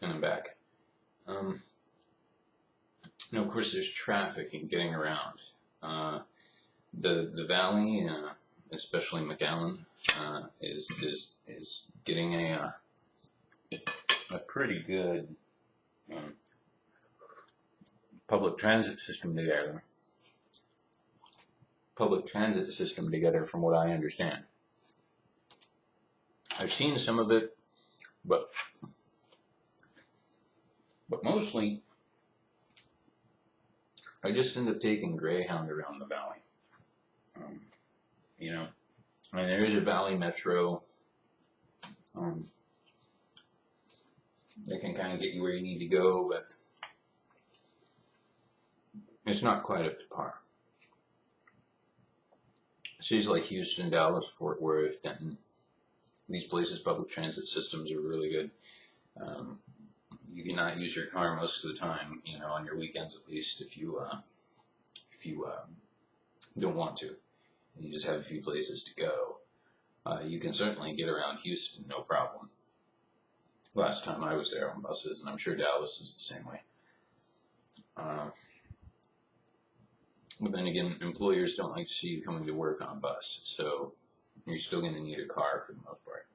And I'm back. Of course, there's traffic and getting around. The valley, especially McAllen, is getting a pretty good public transit system together. From what I understand. I've seen some of it, but mostly I just end up taking Greyhound around the valley. I mean, there is a Valley Metro that can kind of get you where you need to go, but it's not quite up to par. Cities like Houston, Dallas, Fort Worth, Denton, these places, public transit systems are really good. You cannot use your car most of the time, on your weekends at least, if you don't want to. You just have a few places to go. You can certainly get around Houston, no problem. Last time I was there on buses, and I'm sure Dallas is the same way. But then again, employers don't like to see you coming to work on a bus, so you're still going to need a car for the most part.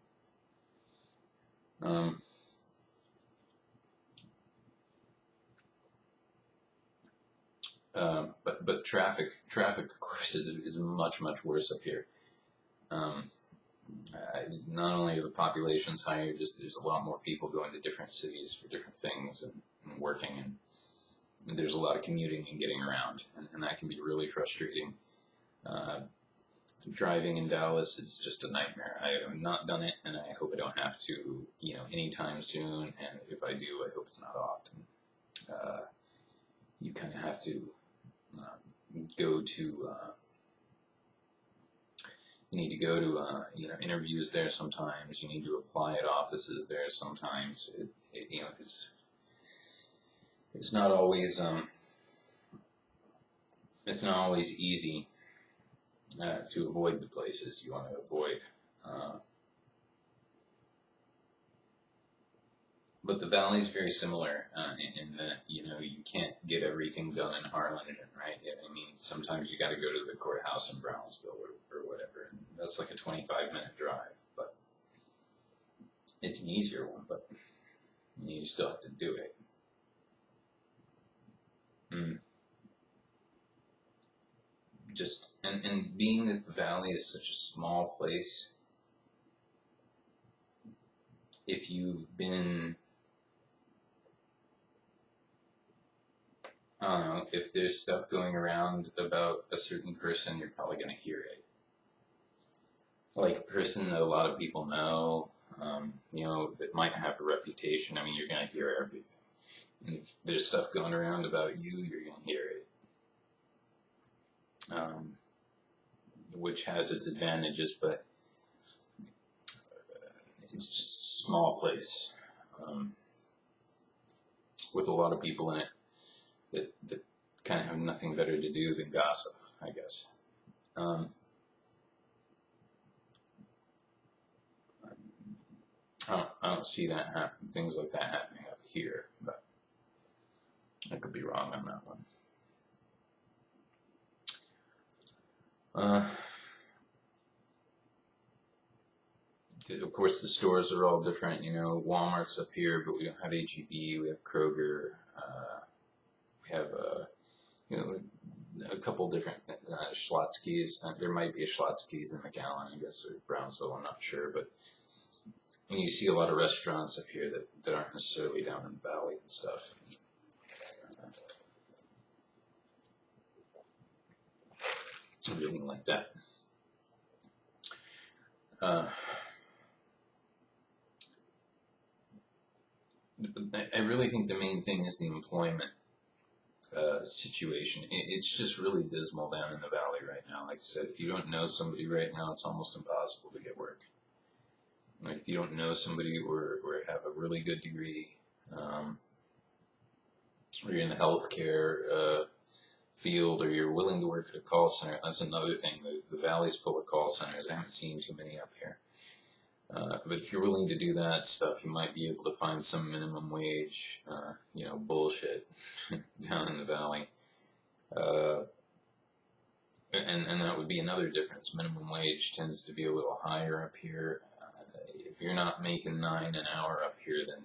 But traffic, of course, is much worse up here. Not only are the populations higher, just there's a lot more people going to different cities for different things and working, and there's a lot of commuting and getting around, and that can be really frustrating. Driving in Dallas is just a nightmare. I have not done it, and I hope I don't have to, anytime soon, and if I do, I hope it's not often. You kind of have to go to interviews there sometimes. You need to apply at offices there sometimes. It's not always easy to avoid the places you want to avoid. But the valley is very similar in that, you can't get everything done in Harlingen, right? I mean, sometimes you got to go to the courthouse in Brownsville or whatever. And that's like a 25-minute drive, but it's an easier one, but you still have to do it. And being that the valley is such a small place, if you've been, I don't know, if there's stuff going around about a certain person, you're probably going to hear it. Like a person that a lot of people know, that might have a reputation, I mean, you're going to hear everything. And if there's stuff going around about you, you're going to hear it. Which has its advantages, but it's just a small place with a lot of people in it that kind of have nothing better to do than gossip, I guess. I don't see that happen, things like that happening up here, but I could be wrong on that one. Of course, the stores are all different. Walmart's up here, but we don't have H-E-B. We have Kroger. We have a couple different Schlotzsky's. There might be a Schlotzsky's in McAllen, I guess, or Brownsville. I'm not sure, but you see a lot of restaurants up here that aren't necessarily down in the valley and stuff. Everything like that. I really think the main thing is the employment situation. It's just really dismal down in the valley right now. Like I said, if you don't know somebody right now, it's almost impossible to get work. Like if you don't know somebody or have a really good degree, or you're in the healthcare field, or you're willing to work at a call center. That's another thing. The valley's full of call centers. I haven't seen too many up here. But if you're willing to do that stuff, you might be able to find some minimum wage, bullshit down in the valley. Uh, and that would be another difference. Minimum wage tends to be a little higher up here. If you're not making 9 an hour up here, then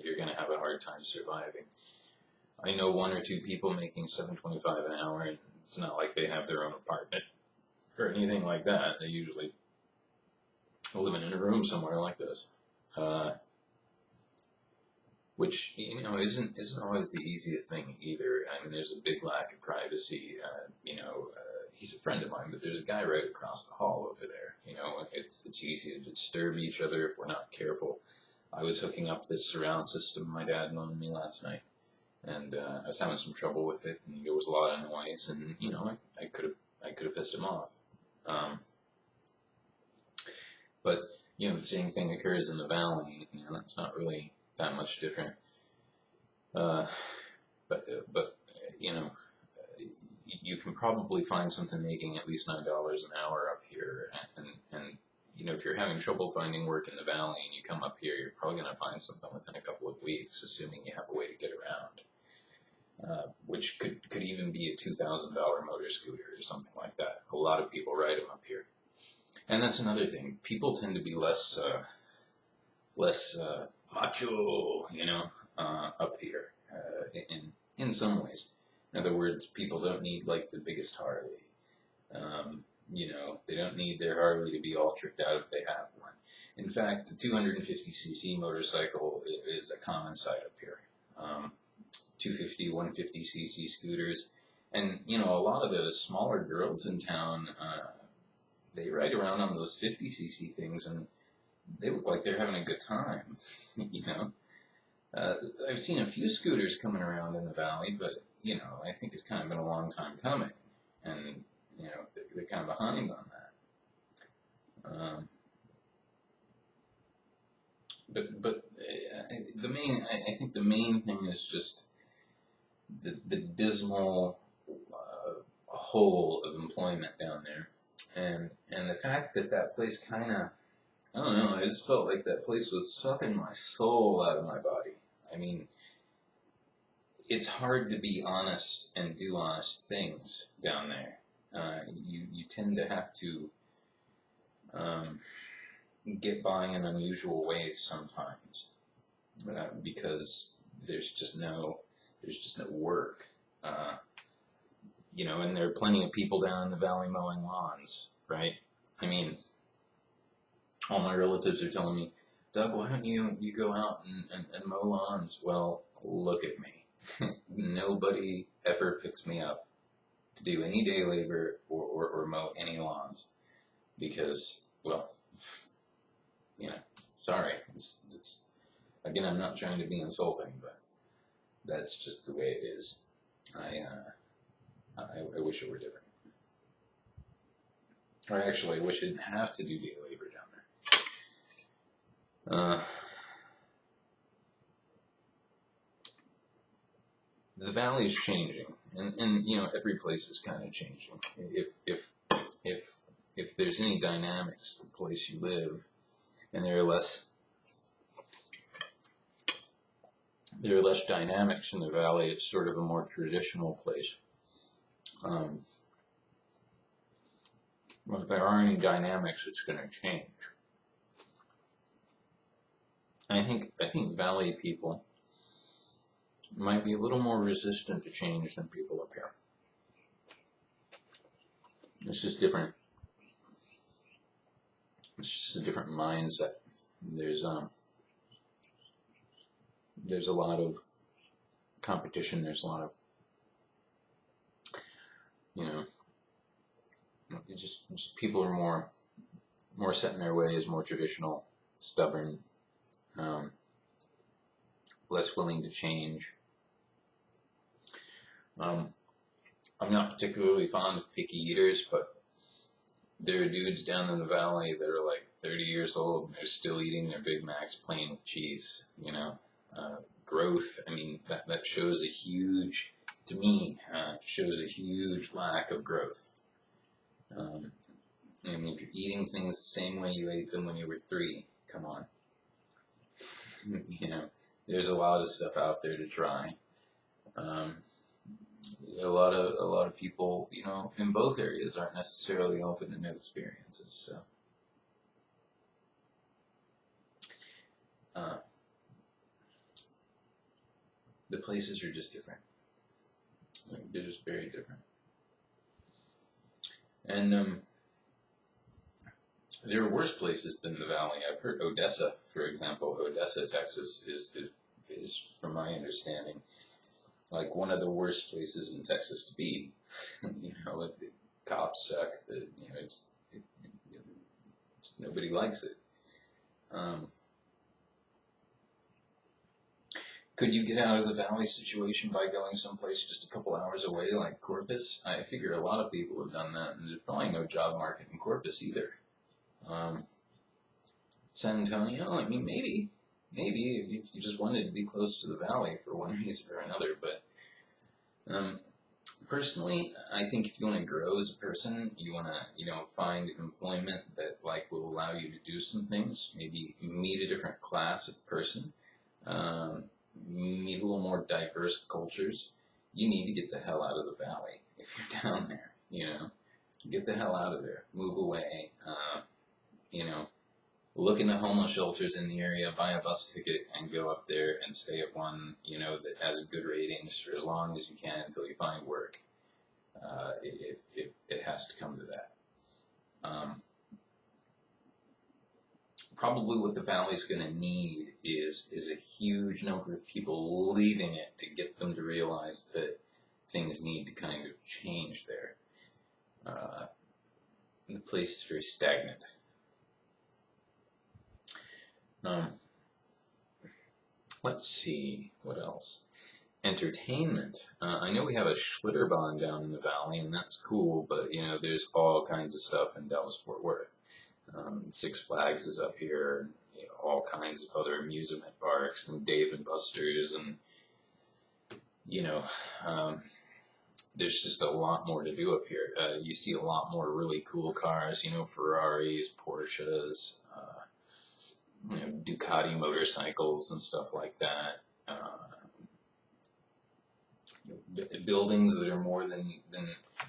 you're going to have a hard time surviving. I know 1 or 2 people making $7.25 an hour, and it's not like they have their own apartment or anything like that. They usually living in a room somewhere like this, which isn't always the easiest thing either. I mean, there's a big lack of privacy. He's a friend of mine, but there's a guy right across the hall over there. It's easy to disturb each other if we're not careful. I was hooking up this surround system my dad loaned me last night, and I was having some trouble with it, and there was a lot of noise, and I could have pissed him off. But the same thing occurs in the valley. It's not really that much different. But you can probably find something making at least $9 an hour up here, and if you're having trouble finding work in the valley and you come up here, you're probably going to find something within a couple of weeks, assuming you have a way to get around. Which could even be a $2,000 motor scooter or something like that. A lot of people ride them up here. And that's another thing. People tend to be less macho, up here, in some ways. In other words, people don't need like the biggest Harley. They don't need their Harley to be all tricked out if they have one. In fact, the 250cc motorcycle is a common sight up here. 250, 150cc scooters, and a lot of the smaller girls in town. They ride around on those 50cc things, and they look like they're having a good time, I've seen a few scooters coming around in the valley, but, I think it's kind of been a long time coming, and, they're kind of behind on that. But I think the main thing is just the dismal hole of employment down there. And the fact that place kind of, I don't know, I just felt like that place was sucking my soul out of my body. I mean, it's hard to be honest and do honest things down there. You tend to have to get by in unusual ways sometimes, because there's just no work. And there are plenty of people down in the valley mowing lawns, right? I mean, all my relatives are telling me, Doug, why don't you go out and mow lawns? Well, look at me. Nobody ever picks me up to do any day labor or mow any lawns because, well, sorry. It's again, I'm not trying to be insulting, but that's just the way it is. I wish it were different. Or actually, I wish I didn't have to do day labor down there. The valley's changing, and every place is kind of changing. If there's any dynamics to the place you live, and there are less dynamics in the valley, it's sort of a more traditional place. Well, if there are any dynamics, it's going to change. I think valley people might be a little more resistant to change than people up here. It's just different. It's just a different mindset. There's a lot of competition. There's a lot of just people are more set in their ways, more traditional, stubborn, less willing to change. I'm not particularly fond of picky eaters, but there are dudes down in the valley that are like 30 years old and they're still eating their Big Macs plain with cheese. Growth. I mean, that shows a huge, to me, shows a huge lack of growth. I mean, if you're eating things the same way you ate them when you were 3, come on. You know, there's a lot of stuff out there to try. Um, a lot of people, you know, in both areas aren't necessarily open to new experiences. So, uh, the places are just different. Like, they're just very different. And there are worse places than the valley. I've heard Odessa, for example. Odessa, Texas, is from my understanding, like one of the worst places in Texas to be. You know, the cops suck. You know, it's nobody likes it. Could you get out of the valley situation by going someplace just a couple hours away, like Corpus? I figure a lot of people have done that, and there's probably no job market in Corpus either. San Antonio, I mean, maybe if you just wanted to be close to the valley for one reason or another. But personally, I think if you want to grow as a person, you want to, you know, find employment that like will allow you to do some things. Maybe meet a different class of person. Meet a little more diverse cultures. You need to get the hell out of the valley if you're down there. You know, get the hell out of there. Move away. You know, look into homeless shelters in the area, buy a bus ticket, and go up there and stay at one, you know, that has good ratings for as long as you can until you find work. If it has to come to that. Probably what the valley's going to need is a huge number of people leaving it to get them to realize that things need to kind of change there. The place is very stagnant. Let's see, what else? Entertainment. I know we have a Schlitterbahn down in the valley, and that's cool, but, you know, there's all kinds of stuff in Dallas-Fort Worth. Six Flags is up here, and, you know, all kinds of other amusement parks, and Dave and Buster's, and, you know, there's just a lot more to do up here. You see a lot more really cool cars, you know, Ferraris, Porsches, you know, Ducati motorcycles and stuff like that. Buildings that are more than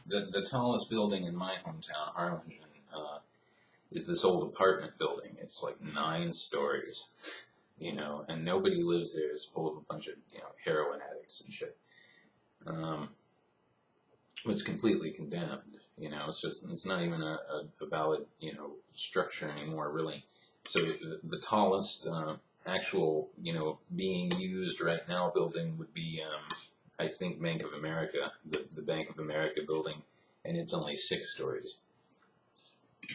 the tallest building in my hometown, Harlingen, is this old apartment building. It's like 9 stories, you know, and nobody lives there. It's full of a bunch of, you know, heroin addicts and shit. It's completely condemned, you know, so it's not even a valid, you know, structure anymore, really. So the tallest actual, you know, being used right now building would be, I think, Bank of America, the Bank of America building, and it's only 6 stories.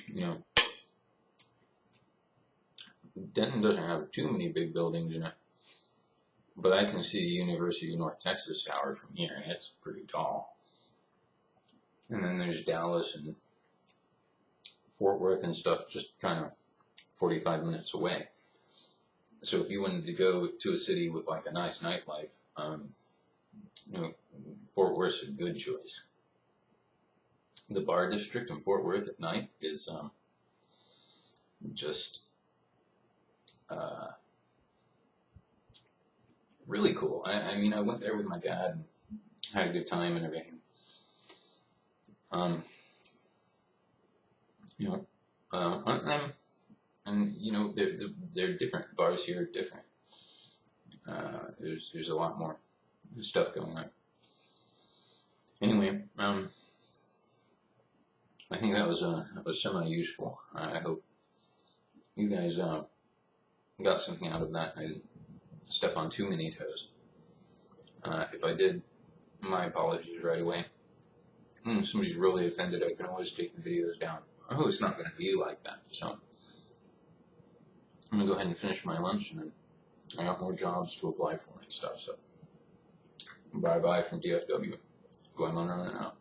You know, Denton doesn't have too many big buildings in it, but I can see the University of North Texas Tower from here, and it's pretty tall. And then there's Dallas and Fort Worth and stuff, just kind of 45 minutes away. So if you wanted to go to a city with like a nice nightlife, you know, Fort Worth's a good choice. The bar district in Fort Worth at night is just really cool. I mean, I went there with my dad and had a good time and everything. You know, and you know, they're different. Bars here are different. There's a lot more stuff going on. Anyway, I think that was semi-useful. I hope you guys got something out of that. I didn't step on too many toes. If I did, my apologies right away. If somebody's really offended, I can always take the videos down. Oh, it's not going to be like that. So I'm going to go ahead and finish my lunch, and then I got more jobs to apply for and stuff. So bye-bye from DFW. Goemonronin out.